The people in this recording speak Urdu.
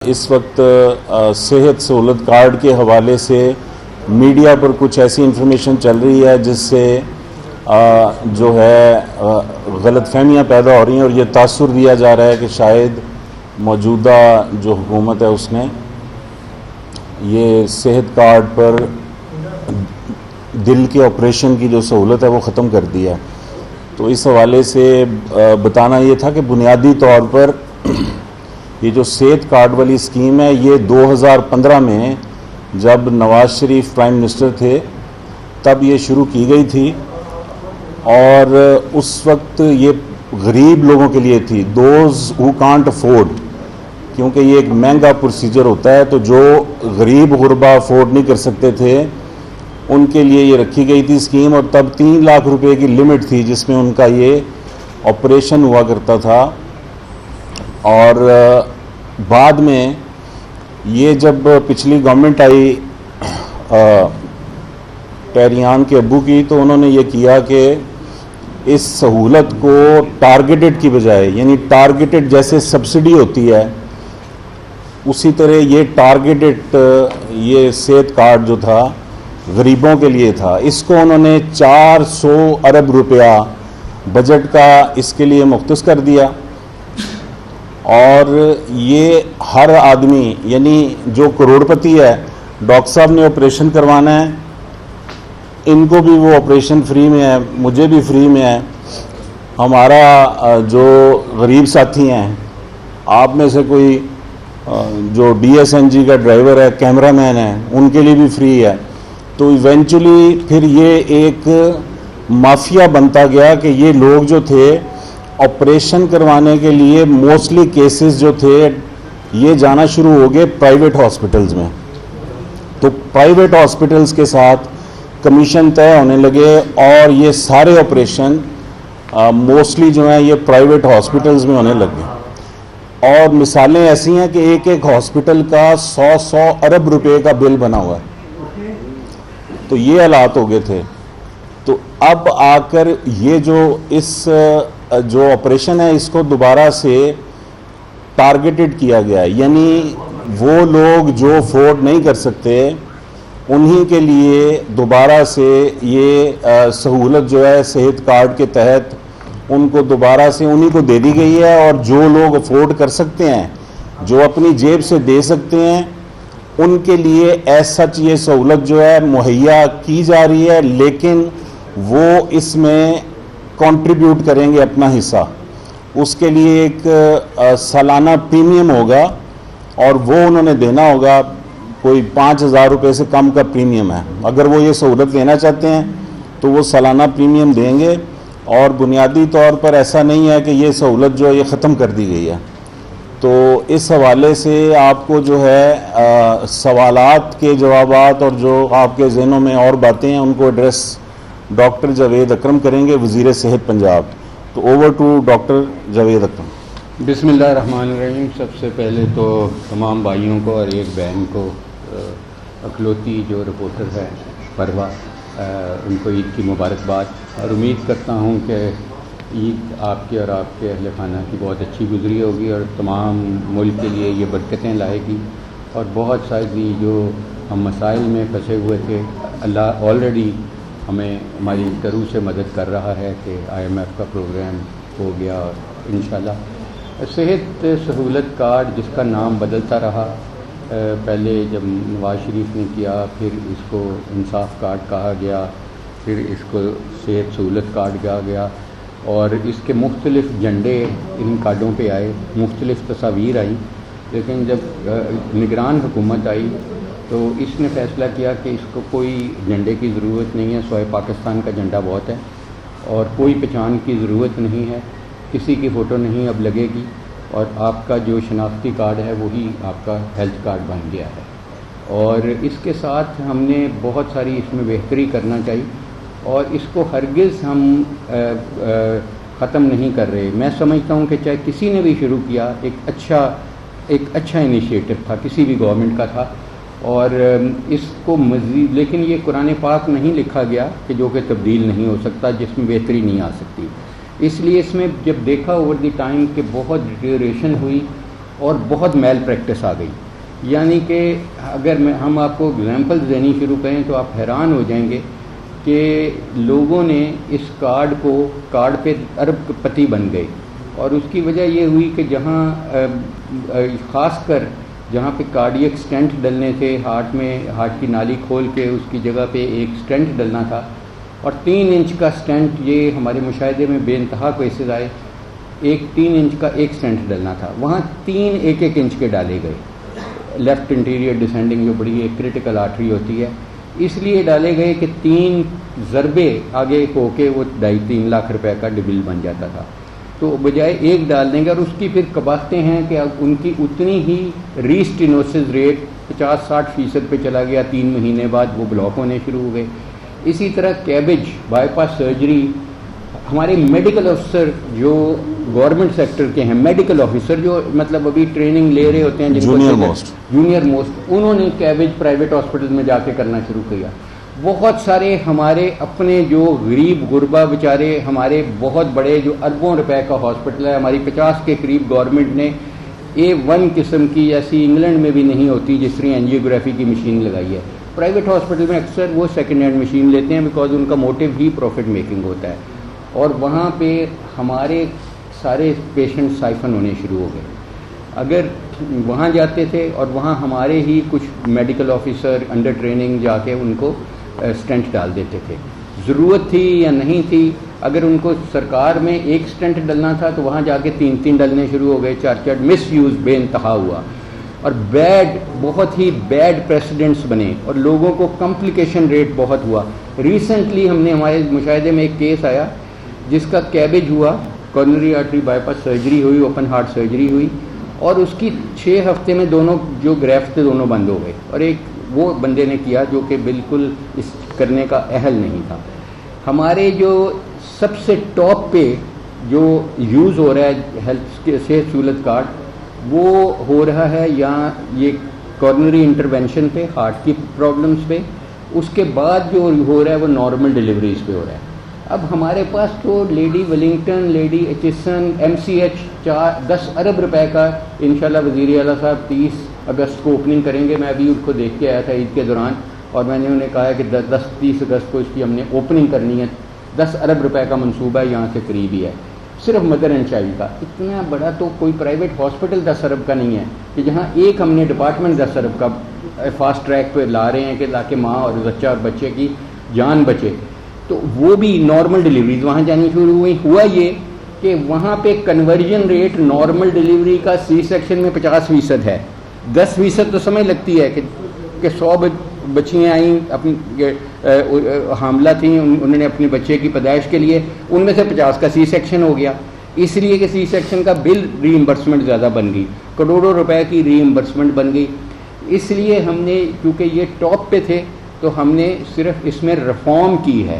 اس وقت صحت سہولت کارڈ کے حوالے سے میڈیا پر کچھ ایسی انفارمیشن چل رہی ہے جس سے جو ہے غلط فہمیاں پیدا ہو رہی ہیں اور یہ تاثر دیا جا رہا ہے کہ شاید موجودہ جو حکومت ہے اس نے یہ صحت کارڈ پر دل کے آپریشن کی جو سہولت ہے وہ ختم کر دی ہے۔ تو اس حوالے سے بتانا یہ تھا کہ بنیادی طور پر یہ جو صحت کارڈ والی اسکیم ہے یہ 2015 میں جب نواز شریف پرائم منسٹر تھے تب یہ شروع کی گئی تھی اور اس وقت یہ غریب لوگوں کے لیے تھی، دوز ہو کانٹ افورڈ، کیونکہ یہ ایک مہنگا پروسیجر ہوتا ہے، تو جو غریب غربا افورڈ نہیں کر سکتے تھے ان کے لیے یہ رکھی گئی تھی اسکیم، اور تب 3 لاکھ روپے کی لمٹ تھی جس میں ان کا یہ آپریشن ہوا کرتا تھا۔ اور بعد میں یہ جب پچھلی گورنمنٹ آئی پیریان کے ابو کی، تو انہوں نے یہ کیا کہ اس سہولت کو ٹارگیٹڈ کی بجائے، یعنی ٹارگیٹڈ جیسے سبسڈی ہوتی ہے اسی طرح یہ ٹارگیٹڈ یہ صحت کارڈ جو تھا غریبوں کے لیے تھا۔ اس کو انہوں نے 400 ارب روپیہ بجٹ کا اس کے لیے مختص کر دیا، اور یہ ہر آدمی یعنی جو کروڑ پتی ہے، ڈاکٹر صاحب نے آپریشن کروانا ہے، ان کو بھی وہ آپریشن فری میں ہے، مجھے بھی فری میں ہے، ہمارا جو غریب ساتھی ہیں، آپ میں سے کوئی جو ڈی ایس این جی کا ڈرائیور ہے، کیمرہ مین ہے، ان کے لیے بھی فری ہے۔ تو ایونچولی پھر یہ ایک مافیا بنتا گیا کہ یہ لوگ جو تھے آپریشن کروانے کے لیے موسٹلی کیسز جو تھے یہ جانا شروع ہو گئے پرائیویٹ ہاسپٹلز میں، تو پرائیویٹ ہاسپٹلز کے ساتھ کمیشن طے ہونے لگے، اور یہ سارے آپریشن موسٹلی جو ہیں یہ پرائیویٹ ہاسپٹلز میں ہونے لگے، اور مثالیں ایسی ہیں کہ ایک ایک ہاسپٹل کا 100 ارب روپے کا بل بنا ہوا ہے۔ تو یہ حالات ہو گئے تھے۔ تو اب آ کر یہ جو آپریشن ہے اس کو دوبارہ سے ٹارگیٹڈ کیا گیا ہے، یعنی وہ لوگ جو افورڈ نہیں کر سکتے انہی کے لیے دوبارہ سے یہ سہولت جو ہے صحت کارڈ کے تحت ان کو دوبارہ سے انہی کو دے دی گئی ہے، اور جو لوگ افورڈ کر سکتے ہیں، جو اپنی جیب سے دے سکتے ہیں، ان کے لیے ایز سچ یہ سہولت جو ہے مہیا کی جا رہی ہے، لیکن وہ اس میں کنٹریبیوٹ کریں گے اپنا حصہ۔ اس کے لیے ایک سالانہ پریمیم ہوگا، اور وہ انہوں نے دینا ہوگا، کوئی 5,000 روپے سے کم کا پریمیم ہے۔ اگر وہ یہ سہولت لینا چاہتے ہیں تو وہ سالانہ پریمیم دیں گے، اور بنیادی طور پر ایسا نہیں ہے کہ یہ سہولت جو ہے یہ ختم کر دی گئی ہے۔ تو اس حوالے سے آپ کو جو ہے سوالات کے جوابات اور جو آپ کے ذہنوں میں اور باتیں ہیں ان کو ایڈریس ڈاکٹر جاوید اکرم کریں گے، وزیر صحت پنجاب۔ تو اوور ٹو ڈاکٹر جاوید اکرم۔ بسم اللہ الرحمن الرحیم۔ سب سے پہلے تو تمام بھائیوں کو اور ایک بہن کو اکلوتی جو رپورٹر ہے پروا، ان کو عید کی مبارکباد، اور امید کرتا ہوں کہ عید آپ کی اور آپ کے اہل خانہ کی بہت اچھی گزری ہوگی، اور تمام ملک کے لیے یہ برکتیں لائے گی، اور بہت ساری جو ہم مسائل میں پھنسے ہوئے تھے اللہ آلریڈی ہمیں ہماری طرف سے مدد کر رہا ہے کہ IMF کا پروگرام ہو گیا، اور انشاءاللہ صحت سہولت کارڈ جس کا نام بدلتا رہا، پہلے جب نواز شریف نے کیا، پھر اس کو انصاف کارڈ کہا گیا، پھر اس کو صحت سہولت کارڈ کہا گیا، اور اس کے مختلف جھنڈے ان کارڈوں پہ آئے، مختلف تصاویر آئیں، لیکن جب نگران حکومت آئی تو اس نے فیصلہ کیا کہ اس کو کوئی جھنڈے کی ضرورت نہیں ہے، سوائے پاکستان کا جھنڈا بہت ہے، اور کوئی پہچان کی ضرورت نہیں ہے، کسی کی فوٹو نہیں اب لگے گی، اور آپ کا جو شناختی کارڈ ہے وہی آپ کا ہیلتھ کارڈ بن گیا ہے۔ اور اس کے ساتھ ہم نے بہت ساری اس میں بہتری کرنا چاہیے، اور اس کو ہرگز ہم ختم نہیں کر رہے۔ میں سمجھتا ہوں کہ چاہے کسی نے بھی شروع کیا، ایک اچھا انیشیٹو تھا، کسی بھی گورنمنٹ کا تھا، اور اس کو مزید، لیکن یہ قرآن پاک نہیں لکھا گیا کہ جو کہ تبدیل نہیں ہو سکتا، جس میں بہتری نہیں آ سکتی۔ اس لیے اس میں جب دیکھا اوور دی ٹائم کہ بہت ڈیٹیریشن ہوئی، اور بہت میل پریکٹس آ گئی. یعنی کہ اگر ہم آپ کو اگزامپل دینی شروع کریں تو آپ حیران ہو جائیں گے کہ لوگوں نے اس کارڈ پہ ارب پتی بن گئے. اور اس کی وجہ یہ ہوئی کہ جہاں خاص کر جہاں پہ کارڈیک سٹینٹ ڈلنے تھے ہارٹ کی نالی کھول کے اس کی جگہ پہ ایک سٹینٹ ڈلنا تھا، اور 3 انچ کا سٹینٹ، یہ ہمارے مشاہدے میں بے انتہا کیسز آئے، 3 انچ کا ایک سٹینٹ ڈلنا تھا، وہاں 3 1 انچ کے ڈالے گئے. لیفٹ انٹیریئر ڈسینڈنگ جو بڑی ایک کرٹیکل آرٹری ہوتی ہے، اس لیے ڈالے گئے کہ 3 ضربے آگے ہو کے وہ 2.5-3 لاکھ روپے کا ڈبل بن جاتا تھا. تو بجائے ایک ڈال دیں گے، اور اس کی پھر کباختے ہیں کہ اب ان کی اتنی ہی ریسٹینوسس ریٹ 50-60% پہ چلا گیا، 3 مہینے بعد وہ بلاک ہونے شروع ہو گئے. اسی طرح کیبج بائی پاس سرجری، ہمارے میڈیکل افسر جو گورنمنٹ سیکٹر کے ہیں، میڈیکل آفیسر جو مطلب ابھی ٹریننگ لے رہے ہوتے ہیں، جونیئر موسٹ، انہوں نے کیبج پرائیویٹ ہاسپٹل میں جا کے کرنا شروع کیا. بہت سارے ہمارے اپنے جو غریب غربا بیچارے، ہمارے بہت بڑے جو اربوں روپے کا ہاسپٹل ہے، ہماری 50 کے قریب گورنمنٹ نے A1 قسم کی ایسی انگلینڈ میں بھی نہیں ہوتی جس طرح اینجیوگرافی کی مشین لگائی ہے. پرائیویٹ ہاسپٹل میں اکثر وہ سیکنڈ ہینڈ مشین لیتے ہیں بیکاز ان کا موٹیو ہی پروفٹ میکنگ ہوتا ہے، اور وہاں پہ ہمارے سارے پیشنٹ سائفن ہونے شروع ہو گئے. اگر وہاں جاتے تھے اور وہاں ہمارے ہی کچھ میڈیکل آفیسر انڈر ٹریننگ جا کے ان کو سٹینٹ ڈال دیتے تھے. ضرورت تھی یا نہیں تھی، اگر ان کو سرکار میں ایک سٹینٹ ڈلنا تھا تو وہاں جا کے 3 ڈلنے شروع ہو گئے. 4 مس یوز بے انتہا ہوا، اور بہت ہی بیڈ پریسیڈنٹس بنے، اور لوگوں کو کمپلیکیشن ریٹ بہت ہوا. ریسنٹلی ہم نے ہمارے مشاہدے میں ایک کیس آیا جس کا کیبج ہوا، coronary artery by pass surgery ہوئی، اوپن ہارٹ سرجری ہوئی، اور اس کی 6 ہفتے میں دونوں جو گریفٹ تھے دونوں بند ہو گئے، اور ایک وہ بندے نے کیا جو کہ بالکل اس کرنے کا اہل نہیں تھا. ہمارے جو سب سے ٹاپ پہ جو یوز ہو رہا ہے ہیلتھ صحت سہولت کارڈ، وہ ہو رہا ہے یا یہ کارنری انٹرونشن پہ، ہارٹ کی پرابلمس پہ، اس کے بعد جو ہو رہا ہے وہ نارمل ڈلیوریز پہ ہو رہا ہے. اب ہمارے پاس تو lady Wellington, lady Aitchison, MCH 10 ارب روپے کا انشاءاللہ وزیر اعلیٰ صاحب 30 اگست کو اوپننگ کریں گے. میں ابھی ان کو دیکھ کے آیا تھا عید کے دوران، اور میں نے انہیں کہا کہ 30 اگست کو اس کی ہم نے اوپننگ کرنی ہے. 10 ارب روپے کا منصوبہ یہاں سے قریب ہی ہے، صرف مدر اینڈ چائلڈ کا. اتنا بڑا تو کوئی پرائیویٹ ہاسپٹل 10 ارب کا نہیں ہے کہ جہاں ایک ہم نے ڈپارٹمنٹ 10 ارب کا فاسٹ ٹریک پہ لا رہے ہیں کہ تاکہ ماں اور بچہ اور بچے کی جان بچے. تو وہ بھی نارمل ڈلیوریز وہاں جانی شروع ہوئی. ہوا یہ کہ وہاں پہ کنورژن ریٹ نارمل ڈلیوری کا سی سیکشن میں 50% ہے. 10% تو سمجھ لگتی ہے کہ 100 بچیاں آئیں، اپنی حاملہ تھیں، انہوں نے اپنے بچے کی پیدائش کے لیے، ان میں سے 50 کا سی سیکشن ہو گیا. اس لیے کہ سی سیکشن کا بل ری ایمبرسمنٹ زیادہ بن گئی، کروڑوں روپے کی ری ایمبرسمنٹ بن گئی. اس لیے ہم نے، کیونکہ یہ ٹاپ پہ تھے، تو ہم نے صرف اس میں ریفارم کی ہے.